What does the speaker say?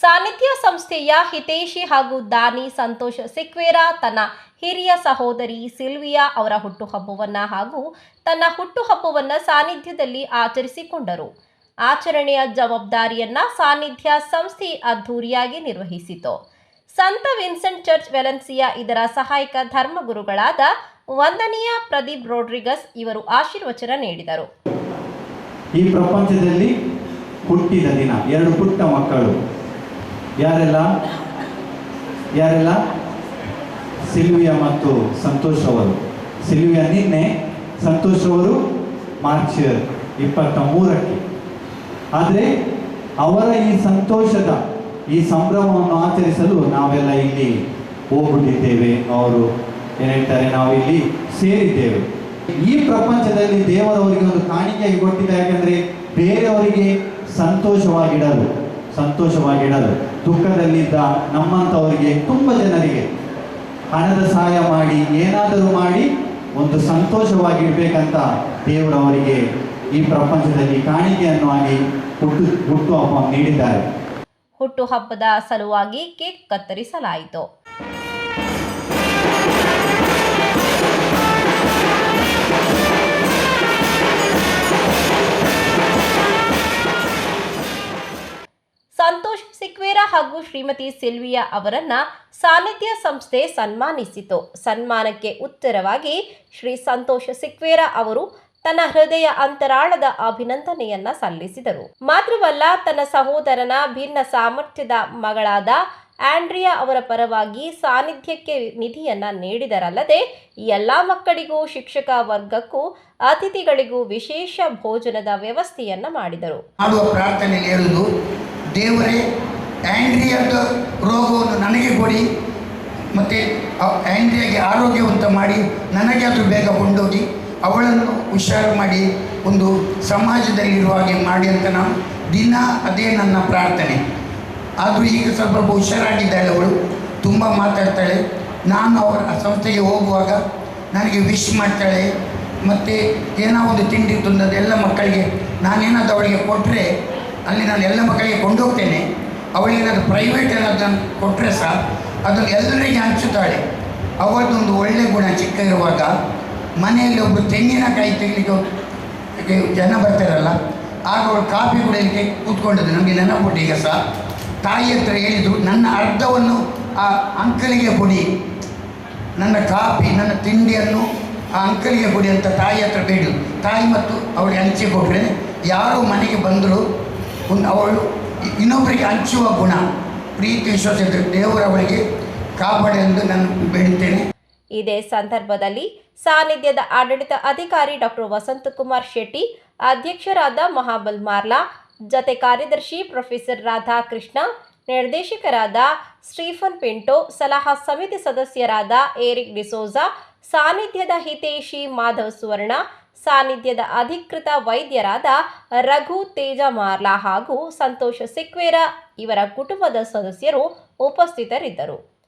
ಸಾನ್ನಿಧ್ಯ ಸಂಸ್ಥೆಯ ಹಿತೈಷಿ ಹಾಗೂ ದಾನಿ ಸಂತೋಷ್ ಸಿಕ್ವೇರ ತನ್ನ ಹಿರಿಯ ಸಹೋದರಿ ಸಿಲ್ವಿಯಾ ಅವರ ಹುಟ್ಟುಹಬ್ಬವನ್ನು ಹಾಗೂ ತನ್ನ ಹುಟ್ಟುಹಬ್ಬವನ್ನು ಸಾನ್ನಿಧ್ಯದಲ್ಲಿ ಆಚರಿಸಿಕೊಂಡರು. ಆಚರಣೆಯ ಜವಾಬ್ದಾರಿಯನ್ನ ಸಾನ್ನಿಧ್ಯ ಸಂಸ್ಥೆ ಅದ್ಧೂರಿಯಾಗಿ ನಿರ್ವಹಿಸಿತು. ಸಂತ ವಿನ್ಸೆಂಟ್ ಚರ್ಚ್ ವೆಲೆನ್ಸಿಯಾ ಇದರ ಸಹಾಯಕ ಧರ್ಮಗುರುಗಳಾದ ವಂದನೀಯ ಪ್ರದೀಪ್ ರೋಡ್ರಿಗಸ್ ಇವರು ಆಶೀರ್ವಚನ ನೀಡಿದರು. ಈ ಪ್ರಪಂಚದಲ್ಲಿ ಹುಟ್ಟಿದ ದಿನ ಎರಡು ಪುಟ್ಟ ಮಕ್ಕಳು ಯಾರೆಲ್ಲ ಸಿಲ್ವಿಯಾ ಮತ್ತು ಸಂತೋಷ್ ಅವರು. ಸಿಲ್ವಿಯಾ ನಿನ್ನೆ, ಸಂತೋಷ್ ಅವರು ಮಾರ್ಚ್ 23ಕ್ಕೆ. ಆದರೆ ಅವರ ಈ ಸಂತೋಷದ ಈ ಸಂಭ್ರಮವನ್ನು ಆಚರಿಸಲು ನಾವೆಲ್ಲ ಇಲ್ಲಿ ಹೋಗ್ಬಿಟ್ಟಿದ್ದೇವೆ. ಅವರು ಏನು ಹೇಳ್ತಾರೆ, ನಾವು ಇಲ್ಲಿ ಸೇರಿದ್ದೇವೆ. ಈ ಪ್ರಪಂಚದಲ್ಲಿ ದೇವರವರಿಗೆ ಒಂದು ಕಾಣಿಕೆಯಾಗಿ ಕೊಟ್ಟಿದೆ. ಯಾಕಂದರೆ ಬೇರೆಯವರಿಗೆ ಸಂತೋಷವಾಗಿಡಲು ದುಃಖದಲ್ಲಿದ್ದ ನಮ್ಮಂಥವರಿಗೆ ತುಂಬ ಜನರಿಗೆ ಹಣದ ಸಹಾಯ ಮಾಡಿ ಏನಾದರೂ ಮಾಡಿ ಒಂದು ಸಂತೋಷವಾಗಿರ್ಬೇಕಂತ ದೇವರವರಿಗೆ ಈ ಪ್ರಪಂಚದಲ್ಲಿ ಕಾಣಿಕೆಯನ್ನು ಆಗಿ ಹುಟ್ಟುಹಬ್ಬ ನೀಡಿದ್ದಾರೆ. ಹುಟ್ಟುಹಬ್ಬದ ಸಲುವಾಗಿ ಕೇಕ್ ಕತ್ತರಿಸಲಾಯಿತು. ಸಂತೋಷ್ ಸಿಕ್ವೇರ ಹಾಗೂ ಶ್ರೀಮತಿ ಸಿಲ್ವಿಯಾ ಅವರನ್ನ ಸಾನ್ನಿಧ್ಯ ಸಂಸ್ಥೆ ಸನ್ಮಾನಿಸಿತು. ಸನ್ಮಾನಕ್ಕೆ ಉತ್ತರವಾಗಿ ಶ್ರೀ ಸಂತೋಷ್ ಸಿಕ್ವೇರ ಅವರು ತನ್ನ ಹೃದಯ ಅಂತರಾಳದ ಅಭಿನಂದನೆಯನ್ನ ಸಲ್ಲಿಸಿದರು. ಮಾತ್ರವಲ್ಲ, ತನ್ನ ಸಹೋದರನ ಭಿನ್ನ ಸಾಮರ್ಥ್ಯದ ಮಗಳಾದ ಆಂಡ್ರಿಯಾ ಅವರ ಪರವಾಗಿ ಸಾನ್ನಿಧ್ಯಕ್ಕೆ ನಿಧಿಯನ್ನ ನೀಡಿದರಲ್ಲದೆ ಎಲ್ಲ ಮಕ್ಕಳಿಗೂ, ಶಿಕ್ಷಕ ವರ್ಗಕ್ಕೂ, ಅತಿಥಿಗಳಿಗೂ ವಿಶೇಷ ಭೋಜನದ ವ್ಯವಸ್ಥೆಯನ್ನ ಮಾಡಿದರು. ದೇವರೇ, ಆಂಡ್ರಿಯಾದ ರೋಗವನ್ನು ನನಗೆ ಕೊಡಿ, ಮತ್ತು ಆಂಡ್ರಿಯಾಗೆ ಆರೋಗ್ಯವಂತ ಮಾಡಿ ನನಗೆ ಅದು ಬೇಗ ಕೊಂಡೋಗಿ ಅವಳನ್ನು ಹುಷಾರು ಮಾಡಿ ಒಂದು ಸಮಾಜದಲ್ಲಿರುವ ಹಾಗೆ ಮಾಡಿ ಅಂತ ನಾನು ದಿನ ಅದೇ ನನ್ನ ಪ್ರಾರ್ಥನೆ. ಆದರೂ ಈಗ ಸ್ವಲ್ಪ ಹುಷಾರಾಗಿದ್ದಾಳೆ, ಅವಳು ತುಂಬ ಮಾತಾಡ್ತಾಳೆ. ನಾನು ಅವರ ಸಂಸ್ಥೆಗೆ ಹೋಗುವಾಗ ನನಗೆ ವಿಶ್ ಮಾಡ್ತಾಳೆ. ಮತ್ತು ಏನೋ ಒಂದು ತಿಂಡಿ ತಂದದ್ದು ಎಲ್ಲ ಮಕ್ಕಳಿಗೆ ನಾನೇನಾದರೂ ಅವಳಿಗೆ ಕೊಟ್ಟರೆ ಅಲ್ಲಿ ನಾನು ಎಲ್ಲ ಮಕ್ಕಳಿಗೆ ಕೊಂಡೋಗ್ತೇನೆ. ಅವಳಿಗೇನಾದರೂ ಪ್ರೈವೇಟ್ ಏನಾದರೂ ಕೊಟ್ಟರೆ ಸಹ ಅದನ್ನು ಎಲ್ಲರಿಗೆ ಹಂಚುತ್ತಾಳೆ. ಅವರದೊಂದು ಒಳ್ಳೆಯ ಗುಣ. ಚಿಕ್ಕ ಇರುವಾಗ ಮನೆಯಲ್ಲಿ ಒಬ್ಬರು ತೆಂಗಿನಕಾಯಿ ತೆಗಲಿಕ್ಕೆ ಜನ ಬರ್ತಾರಲ್ಲ, ಆಗ ಅವಳು ಕಾಫಿ ಕುಡಿಯಲಿಕ್ಕೆ ಕೂತ್ಕೊಂಡದ್ದು ನಮಗೆ ನೆನಪುಟ್ಟು. ಈಗ ಸಹ ತಾಯಿ ಹತ್ರ ಹೇಳಿದರು, ನನ್ನ ಅರ್ಧವನ್ನು ಆ ಅಂಕಲಿಗೆ ಕೊಡಿ, ನನ್ನ ಕಾಫಿ ನನ್ನ ತಿಂಡಿಯನ್ನು ಆ ಅಂಕಲಿಗೆ ಕೊಡಿ ಅಂತ ತಾಯಿ ಹತ್ರ ಬೇಡಿದ್ರು. ತಾಯಿ ಮತ್ತು ಅವಳಿಗೆ ಹಂಚಿಕೊಟ್ರೆ ಯಾರು ಮನೆಗೆ ಬಂದರೂ ಅವಳು ಇನ್ನೊಬ್ಬರಿಗೆ ಹಂಚುವ ಗುಣ, ಪ್ರೀತಿ, ವಿಶ್ವಾಸ ದೇವರವಳಿಗೆ ಕಾಪಾಡೆಂದು ನಾನು ಬೇಡುತ್ತೇನೆ. ಇದೇ ಸಂದರ್ಭದಲ್ಲಿ ಸಾನ್ನಿಧ್ಯದ ಆಡಳಿತ ಅಧಿಕಾರಿ ಡಾಕ್ಟರ್ ವಸಂತಕುಮಾರ್ ಶೆಟ್ಟಿ, ಅಧ್ಯಕ್ಷರಾದ ಮಹಾಬಲ್ ಮಾರ್ಲಾ, ಜತೆ ಕಾರ್ಯದರ್ಶಿ ಪ್ರೊಫೆಸರ್ ರಾಧಾಕೃಷ್ಣ, ನಿರ್ದೇಶಕರಾದ ಸ್ಟೀಫನ್ ಪಿಂಟೋ, ಸಲಹಾ ಸಮಿತಿ ಸದಸ್ಯರಾದ ಏರಿಕ್ ಡಿಸೋಜಾ, ಸಾನ್ನಿಧ್ಯದ ಹಿತೈಷಿ ಮಾಧವ್ ಸುವರ್ಣ, ಸಾನ್ನಿಧ್ಯದ ಅಧಿಕೃತ ವೈದ್ಯರಾದ ರಘು ತೇಜ ಮಾರ್ಲಾ ಹಾಗೂ ಸಂತೋಷ್ ಸಿಕ್ವೇರ ಇವರ ಕುಟುಂಬದ ಸದಸ್ಯರು ಉಪಸ್ಥಿತರಿದ್ದರು.